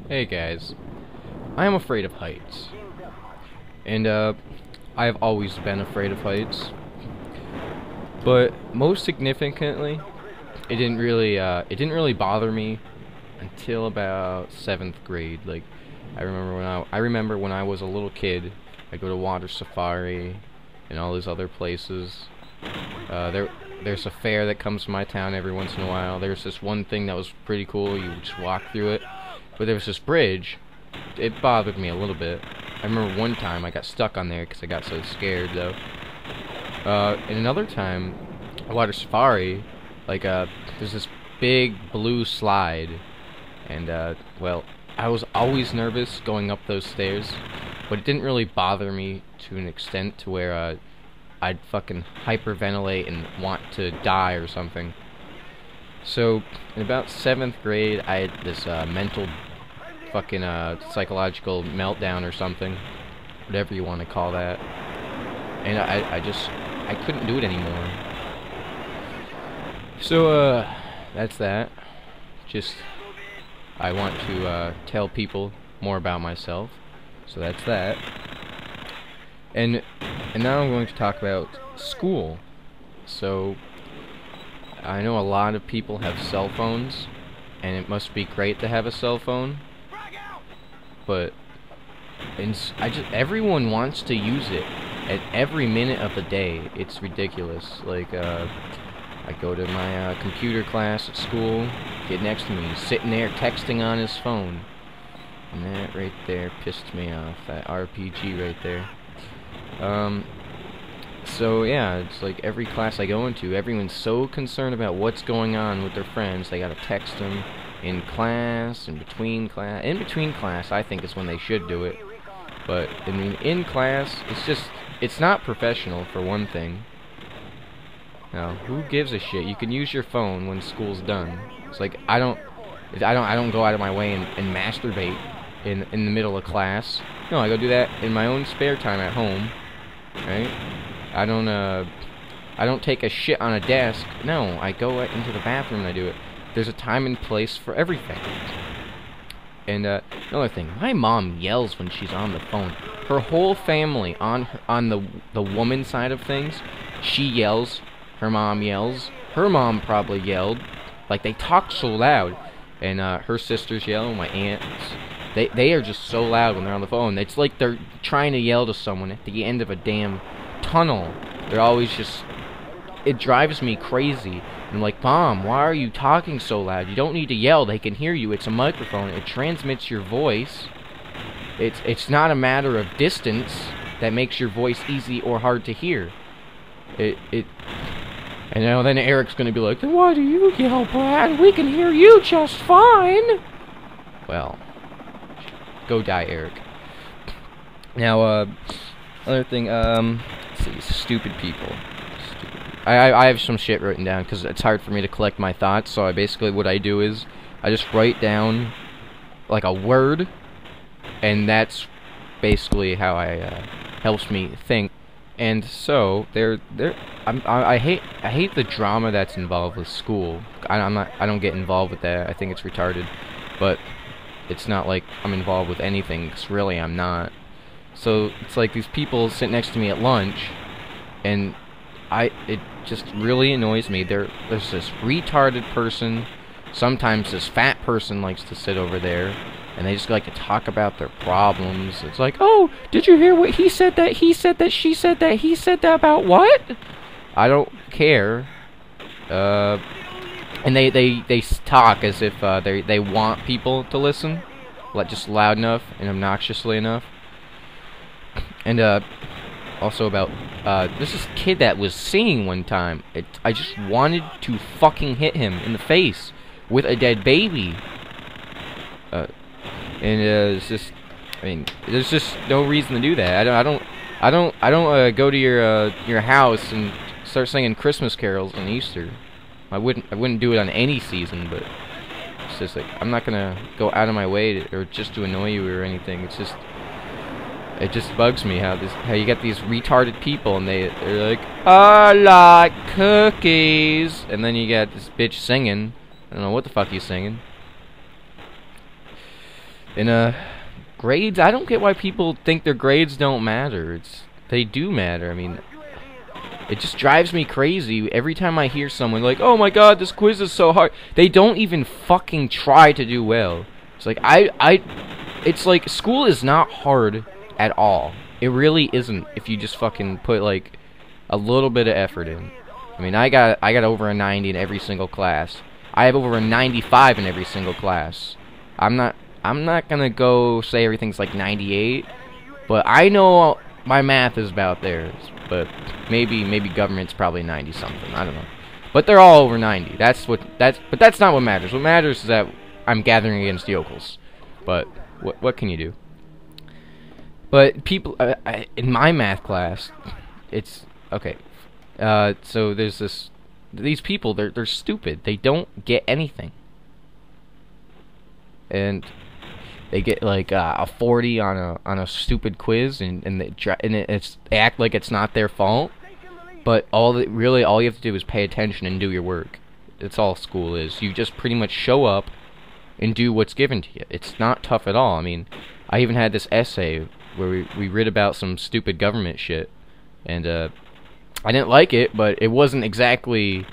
Hey guys, I am afraid of heights, and I have always been afraid of heights. But most significantly, it didn't really bother me until about 7th grade. Like, I remember when I was a little kid, I go to water safari and all these other places. There's a fair that comes to my town every once in a while. There's this one thing that was pretty cool. You just walk through it. But there was this bridge. It bothered me a little bit. I remember one time I got stuck on there because I got so scared, though. And another time, water safari, there's this big blue slide. And, well, I was always nervous going up those stairs. But it didn't really bother me to an extent to where, I'd fucking hyperventilate and want to die or something. So, in about 7th grade, I had this mental fucking psychological meltdown or something, whatever you want to call that. And I couldn't do it anymore. So, that's that. Just, I want to tell people more about myself. So that's that. And now I'm going to talk about school. So, I know a lot of people have cell phones, and it must be great to have a cell phone. But everyone wants to use it at every minute of the day. It's ridiculous. Like, I go to my computer class at school. Kid next to me, sitting there texting on his phone, and that right there pissed me off. That RPG right there. So yeah, it's like every class I go into, everyone's so concerned about what's going on with their friends, they gotta text them in class, in between class. In between class, I think is when they should do it. But, I mean, in class, it's not professional, for one thing. Now, who gives a shit? You can use your phone when school's done. It's like, I don't go out of my way and masturbate in the middle of class. No, I go do that in my own spare time at home, right? I don't take a shit on a desk. No, I go into the bathroom and I do it. There's a time and place for everything. And another thing, my mom yells when she's on the phone. Her whole family on the woman side of things, she yells. Her mom yells. Her mom probably yelled. Like, they talk so loud. And her sisters yell. My aunts. They are just so loud when they're on the phone. It's like they're trying to yell to someone at the end of a damn tunnel. They're always just... It drives me crazy. I'm like, Mom, why are you talking so loud? You don't need to yell. They can hear you. It's a microphone. It transmits your voice. It's not a matter of distance that makes your voice easy or hard to hear. And now then Eric's gonna be like, then why do you yell, Brad? We can hear you just fine. Well, go die, Eric. Now, other thing, let's see, stupid people. I have some shit written down because it's hard for me to collect my thoughts. So what I do is I just write down like a word, and that's basically how helps me think. And so I hate the drama that's involved with school. I don't get involved with that. I think it's retarded. But it's not like I'm involved with anything, because really I'm not. So it's like these people sit next to me at lunch, and it just really annoys me. There's this retarded person. Sometimes this fat person likes to sit over there, and they just like to talk about their problems. It's like, oh, did you hear what he said that, she said that, he said that about what? I don't care. And they talk as if they want people to listen, like just loud enough and obnoxiously enough. And also about this kid that was singing one time. I just wanted to fucking hit him in the face with a dead baby. And it's just, I mean, there's just no reason to do that. I don't go to your house and start singing Christmas carols on Easter. I wouldn't do it on any season, but it's just like, I'm not gonna go out of my way or just to annoy you or anything. It just bugs me how you get these retarded people and they're like, I like cookies, and then you get this bitch singing. I don't know what the fuck he's singing. And grades, I don't get why people think their grades don't matter. They do matter. I mean, it just drives me crazy every time I hear someone like, "Oh my god, this quiz is so hard." They don't even fucking try to do well. It's like it's like school is not hard at all. It really isn't if you just fucking put like a little bit of effort in. I mean, I got over a 90 in every single class. I have over a 95 in every single class. I'm not gonna go say everything's like 98, but I know my math is about there. But maybe government's probably 90 something. I don't know. But they're all over 90. But that's not what matters. What matters is that I'm gathering against yokels. But what can you do? But people in my math class, it's okay. So there's these people. They're stupid. They don't get anything. And they get like a 40 on a stupid quiz, and they act like it's not their fault. But all you have to do is pay attention and do your work. That's all school is. You just pretty much show up and do what's given to you. It's not tough at all. I mean, I even had this essay where we read about some stupid government shit, and I didn't like it, but it wasn't exactly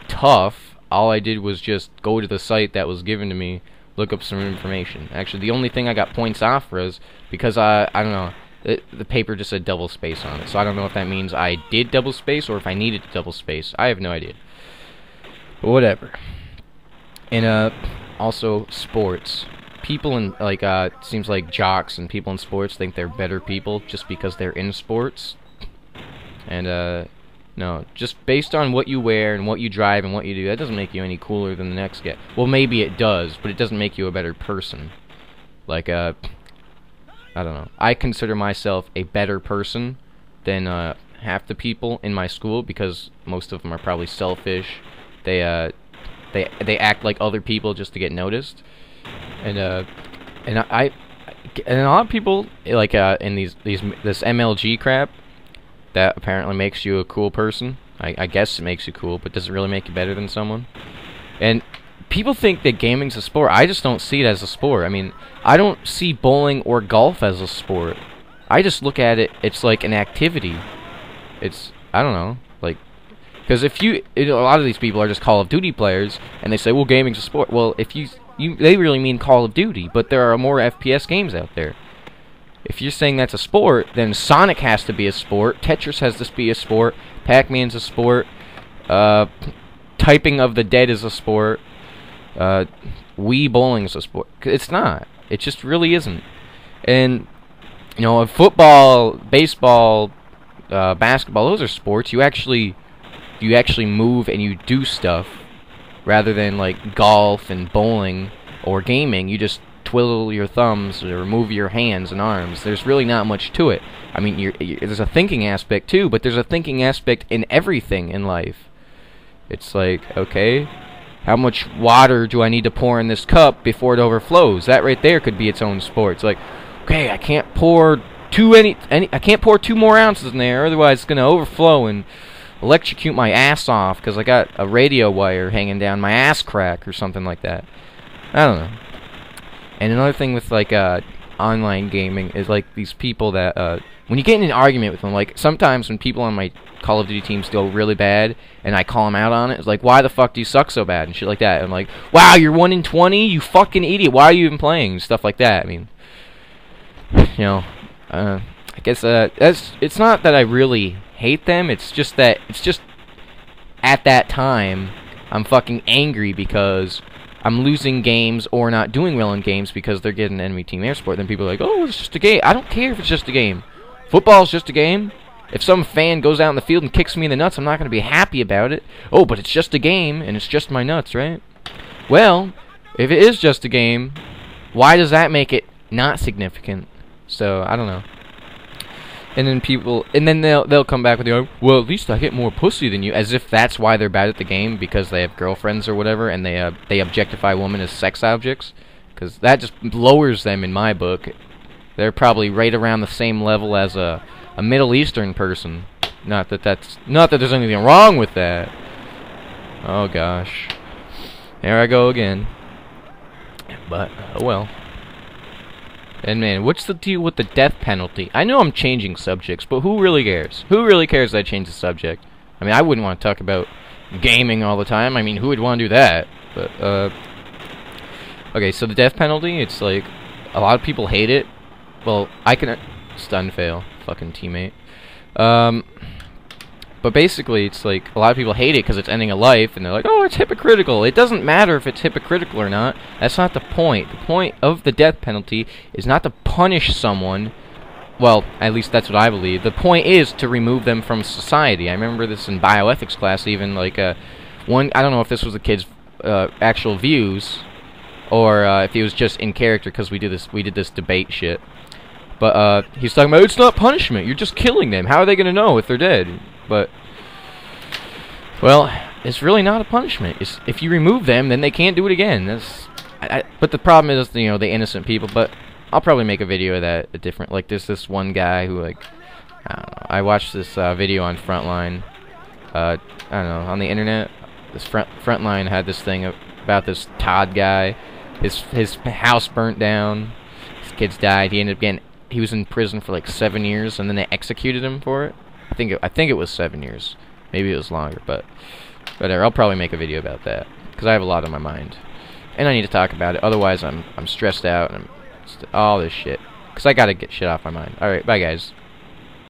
tough. All I did was just go to the site that was given to me, look up some information. Actually, the only thing I got points off for is because I don't know, the paper just said double space on it, so I don't know if that means I did double space or if I needed to double space. I have no idea. But whatever. And also sports. People in like it seems like jocks and people in sports think they're better people just because they're in sports. And no, just based on what you wear and what you drive and what you do, that doesn't make you any cooler than the next guy. Well, maybe it does, but it doesn't make you a better person. Like, I don't know. I consider myself a better person than half the people in my school because most of them are probably selfish. They act like other people just to get noticed. And a lot of people like in this MLG crap. That apparently makes you a cool person. I guess it makes you cool, but does it really make you better than someone? And people think that gaming's a sport. I just don't see it as a sport. I mean, I don't see bowling or golf as a sport. I just look at it, it's like an activity. I don't know, like, because if a lot of these people are just Call of Duty players, and they say, well, gaming's a sport. Well, if they really mean Call of Duty, but there are more FPS games out there. If you're saying that's a sport, then Sonic has to be a sport, Tetris has to be a sport, Pac-Man's a sport, Typing of the Dead is a sport, Wii Bowling is a sport. It's not. It just really isn't. And, you know, football, baseball, basketball, those are sports. You actually move and you do stuff, rather than, like, golf and bowling or gaming. You just twiddle your thumbs or move your hands and arms. There's really not much to it. I mean, there's a thinking aspect too, but there's a thinking aspect in everything in life. It's like, okay, how much water do I need to pour in this cup before it overflows? That right there could be its own sport. It's like, okay, I can't pour I can't pour 2 more ounces in there, otherwise it's gonna overflow and electrocute my ass off because I got a radio wire hanging down my ass crack or something like that. I don't know. And another thing with, like, online gaming is, like, these people that, when you get in an argument with them, like, sometimes when people on my Call of Duty teams go really bad, and I call them out on it, it's like, why the fuck do you suck so bad, and shit like that. And I'm like, wow, you're 1 in 20? You fucking idiot. Why are you even playing? Stuff like that. I mean, you know, I guess, it's not that I really hate them, it's just at that time, I'm fucking angry because I'm losing games or not doing well in games because they're getting enemy team air support. Then people are like, oh, it's just a game. I don't care if it's just a game. Football's just a game. If some fan goes out in the field and kicks me in the nuts, I'm not going to be happy about it. Oh, but it's just a game, and it's just my nuts, right? Well, if it is just a game, why does that make it not significant? So, I don't know. And then they'll come back with the, well, at least I get more pussy than you, as if that's why they're bad at the game, because they have girlfriends or whatever, and they objectify women as sex objects, because that just lowers them in my book. They're probably right around the same level as a Middle Eastern person. Not that there's anything wrong with that. Oh gosh, there I go again. But oh well. And man, what's the deal with the death penalty? I know I'm changing subjects, but who really cares? Who really cares that I change the subject? I mean, I wouldn't want to talk about gaming all the time. I mean, who would want to do that? But, okay, so the death penalty, it's like, a lot of people hate it. Well, I can... Stun fail. Fucking teammate. But basically, it's like, a lot of people hate it because it's ending a life, and they're like, oh, it's hypocritical. It doesn't matter if it's hypocritical or not. That's not the point. The point of the death penalty is not to punish someone. Well, at least that's what I believe. The point is to remove them from society. I remember this in bioethics class, even, like, I don't know if this was the kid's actual views, or if he was just in character, because we did this debate shit. But, he's talking about, it's not punishment, you're just killing them. How are they going to know if they're dead? But, well, it's really not a punishment. If you remove them, then they can't do it again. But the problem is, you know, the innocent people. But I'll probably make a video of that, different. Like, there's this one guy who, like, I don't know. I watched this video on Frontline. I don't know, on the internet. This Frontline had this thing about this Todd guy. His house burnt down. His kids died. He was in prison for like 7 years, and then they executed him for it. I think it was 7 years. Maybe it was longer, but whatever. I'll probably make a video about that because I have a lot on my mind, and I need to talk about it. Otherwise, I'm stressed out and all this shit because I gotta get shit off my mind. All right, bye guys.